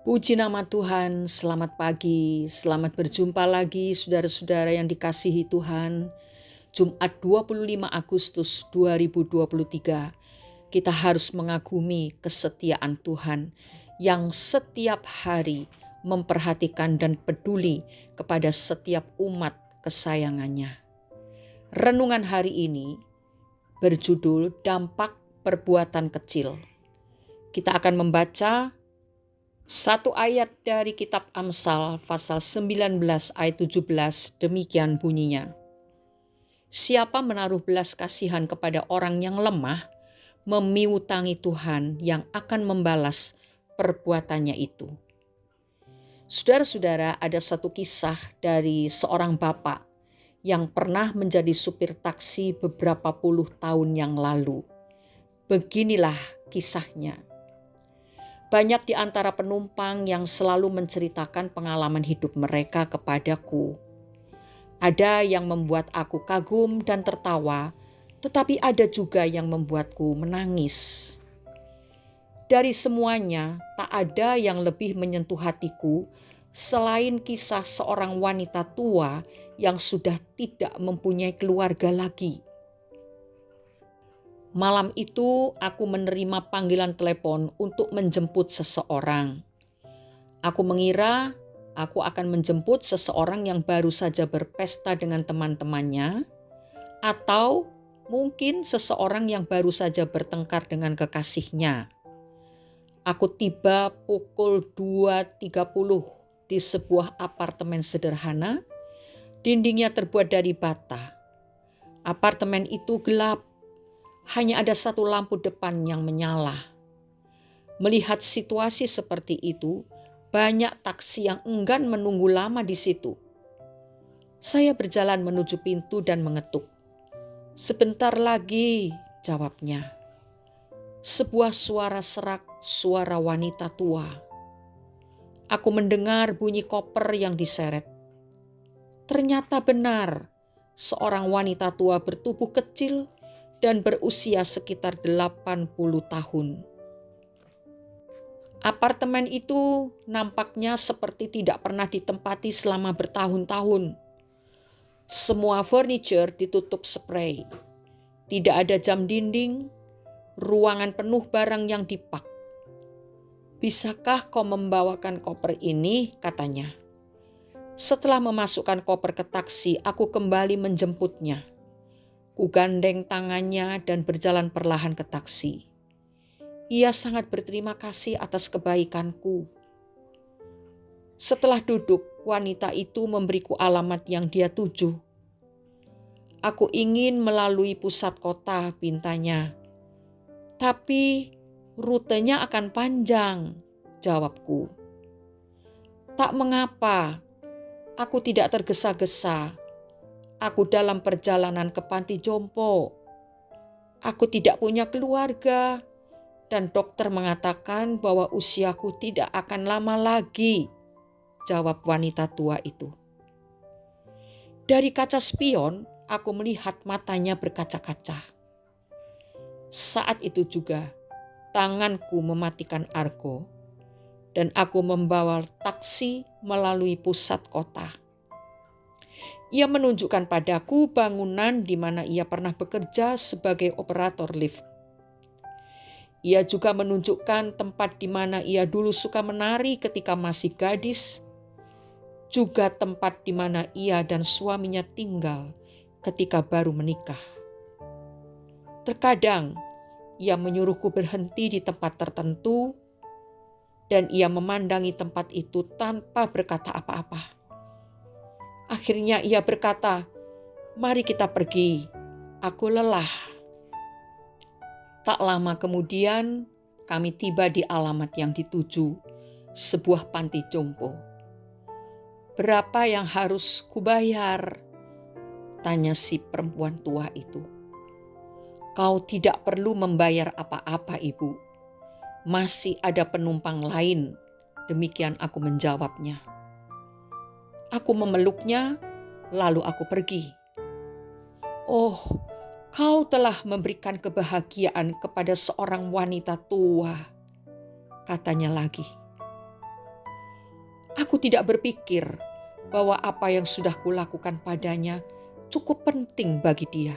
Puji nama Tuhan, selamat pagi, selamat berjumpa lagi saudara-saudara yang dikasihi Tuhan. Jumat 25 Agustus 2023, kita harus mengagumi kesetiaan Tuhan yang setiap hari memperhatikan dan peduli kepada setiap umat kesayangannya. Renungan hari ini berjudul Dampak Perbuatan Kecil. Kita akan membaca satu ayat dari kitab Amsal pasal 19 ayat 17, demikian bunyinya. Siapa menaruh belas kasihan kepada orang yang lemah, memiutangi Tuhan yang akan membalas perbuatannya itu. Saudara-saudara, ada satu kisah dari seorang bapak yang pernah menjadi supir taksi beberapa puluh tahun yang lalu. Beginilah kisahnya. Banyak di antara penumpang yang selalu menceritakan pengalaman hidup mereka kepadaku. Ada yang membuat aku kagum dan tertawa, tetapi ada juga yang membuatku menangis. Dari semuanya, tak ada yang lebih menyentuh hatiku selain kisah seorang wanita tua yang sudah tidak mempunyai keluarga lagi. Malam itu aku menerima panggilan telepon untuk menjemput seseorang. Aku mengira aku akan menjemput seseorang yang baru saja berpesta dengan teman-temannya, atau mungkin seseorang yang baru saja bertengkar dengan kekasihnya. Aku tiba pukul 2.30 di sebuah apartemen sederhana. Dindingnya terbuat dari bata. Apartemen itu gelap. Hanya ada satu lampu depan yang menyala. Melihat situasi seperti itu, banyak taksi yang enggan menunggu lama di situ. Saya berjalan menuju pintu dan mengetuk. "Sebentar lagi," jawabnya. Sebuah suara serak, suara wanita tua. Aku mendengar bunyi koper yang diseret. Ternyata benar, seorang wanita tua bertubuh kecil dan berusia sekitar 80 tahun. Apartemen itu nampaknya seperti tidak pernah ditempati selama bertahun-tahun. Semua furniture ditutup spray. Tidak ada jam dinding, ruangan penuh barang yang dipak. "Bisakah kau membawakan koper ini?" katanya. Setelah memasukkan koper ke taksi, aku kembali menjemputnya. Kugandeng tangannya dan berjalan perlahan ke taksi. Ia sangat berterima kasih atas kebaikanku. Setelah duduk, wanita itu memberiku alamat yang dia tuju. "Aku ingin melalui pusat kota," pintanya. "Tapi rutenya akan panjang," jawabku. "Tak mengapa, aku tidak tergesa-gesa. Aku dalam perjalanan ke panti jompo. Aku tidak punya keluarga, dan dokter mengatakan bahwa usiaku tidak akan lama lagi," jawab wanita tua itu. Dari kaca spion, aku melihat matanya berkaca-kaca. Saat itu juga, tanganku mematikan argo, dan aku membawa taksi melalui pusat kota. Ia menunjukkan padaku bangunan di mana ia pernah bekerja sebagai operator lift. Ia juga menunjukkan tempat di mana ia dulu suka menari ketika masih gadis, juga tempat di mana ia dan suaminya tinggal ketika baru menikah. Terkadang ia menyuruhku berhenti di tempat tertentu, dan ia memandangi tempat itu tanpa berkata apa-apa. Akhirnya ia berkata, "Mari kita pergi, aku lelah." Tak lama kemudian kami tiba di alamat yang dituju, sebuah panti jompo. "Berapa yang harus kubayar?" tanya si perempuan tua itu. "Kau tidak perlu membayar apa-apa, Ibu. Masih ada penumpang lain," demikian aku menjawabnya. Aku memeluknya, lalu aku pergi. "Oh, kau telah memberikan kebahagiaan kepada seorang wanita tua," katanya lagi. Aku tidak berpikir bahwa apa yang sudah kulakukan padanya cukup penting bagi dia.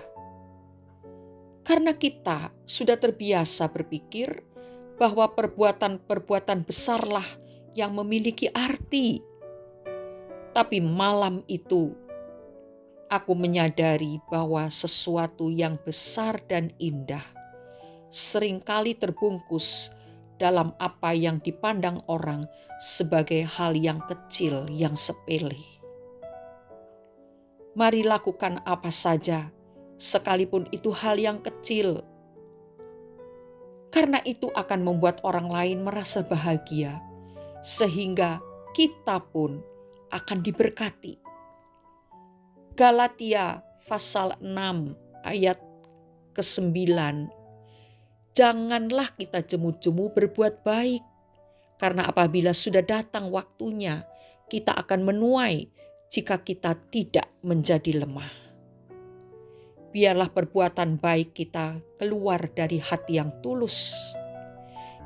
Karena kita sudah terbiasa berpikir bahwa perbuatan-perbuatan besarlah yang memiliki arti. Tapi malam itu, aku menyadari bahwa sesuatu yang besar dan indah seringkali terbungkus dalam apa yang dipandang orang sebagai hal yang kecil, yang sepele. Mari lakukan apa saja, sekalipun itu hal yang kecil. Karena itu akan membuat orang lain merasa bahagia, sehingga kita pun akan diberkati. Galatia pasal 6 ayat ke-9. Janganlah kita jemu-jemu berbuat baik, karena apabila sudah datang waktunya, kita akan menuai jika kita tidak menjadi lemah. Biarlah perbuatan baik kita keluar dari hati yang tulus.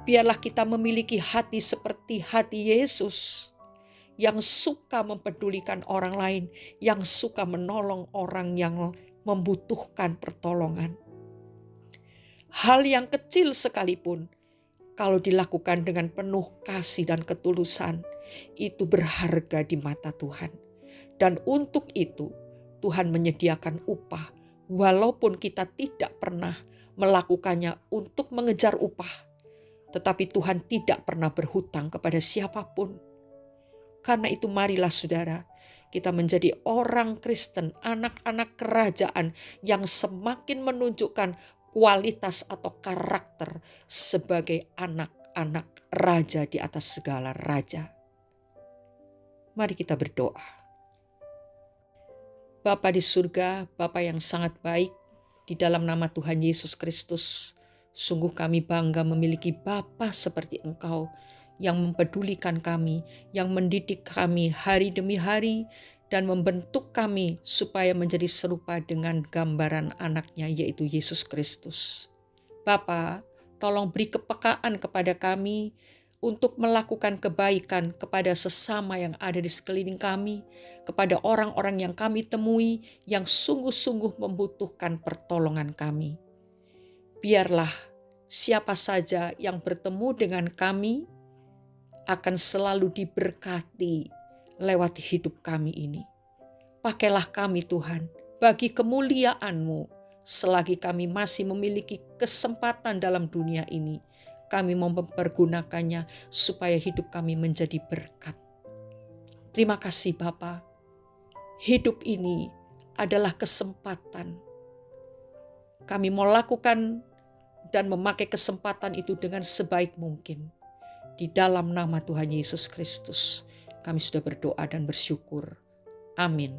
Biarlah kita memiliki hati seperti hati Yesus, yang suka mempedulikan orang lain, yang suka menolong orang yang membutuhkan pertolongan. Hal yang kecil sekalipun, kalau dilakukan dengan penuh kasih dan ketulusan, itu berharga di mata Tuhan. Dan untuk itu, Tuhan menyediakan upah, walaupun kita tidak pernah melakukannya untuk mengejar upah. Tetapi Tuhan tidak pernah berhutang kepada siapapun. Karena itu marilah saudara, kita menjadi orang Kristen, anak-anak kerajaan yang semakin menunjukkan kualitas atau karakter sebagai anak-anak raja di atas segala raja. Mari kita berdoa. Bapa di surga, Bapa yang sangat baik, di dalam nama Tuhan Yesus Kristus, sungguh kami bangga memiliki Bapa seperti Engkau yang mempedulikan kami, yang mendidik kami hari demi hari, dan membentuk kami supaya menjadi serupa dengan gambaran anaknya, yaitu Yesus Kristus. Bapa, tolong beri kepekaan kepada kami untuk melakukan kebaikan kepada sesama yang ada di sekeliling kami, kepada orang-orang yang kami temui yang sungguh-sungguh membutuhkan pertolongan kami. Biarlah siapa saja yang bertemu dengan kami akan selalu diberkati lewat hidup kami ini. Pakailah kami Tuhan bagi kemuliaan-Mu selagi kami masih memiliki kesempatan dalam dunia ini. Kami mau mempergunakannya supaya hidup kami menjadi berkat. Terima kasih Bapa. Hidup ini adalah kesempatan. Kami mau lakukan dan memakai kesempatan itu dengan sebaik mungkin. Di dalam nama Tuhan Yesus Kristus, kami sudah berdoa dan bersyukur. Amin.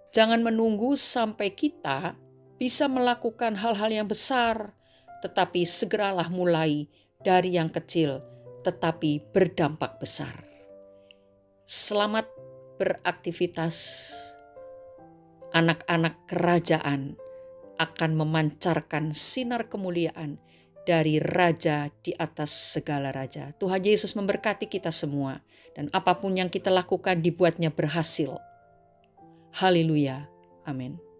Jangan menunggu sampai kita bisa melakukan hal-hal yang besar, tetapi segeralah mulai dari yang kecil, tetapi berdampak besar. Selamat beraktivitas. Anak-anak kerajaan akan memancarkan sinar kemuliaan dari Raja di atas segala raja. Tuhan Yesus memberkati kita semua, dan apapun yang kita lakukan dibuatnya berhasil. Haleluya. Amin.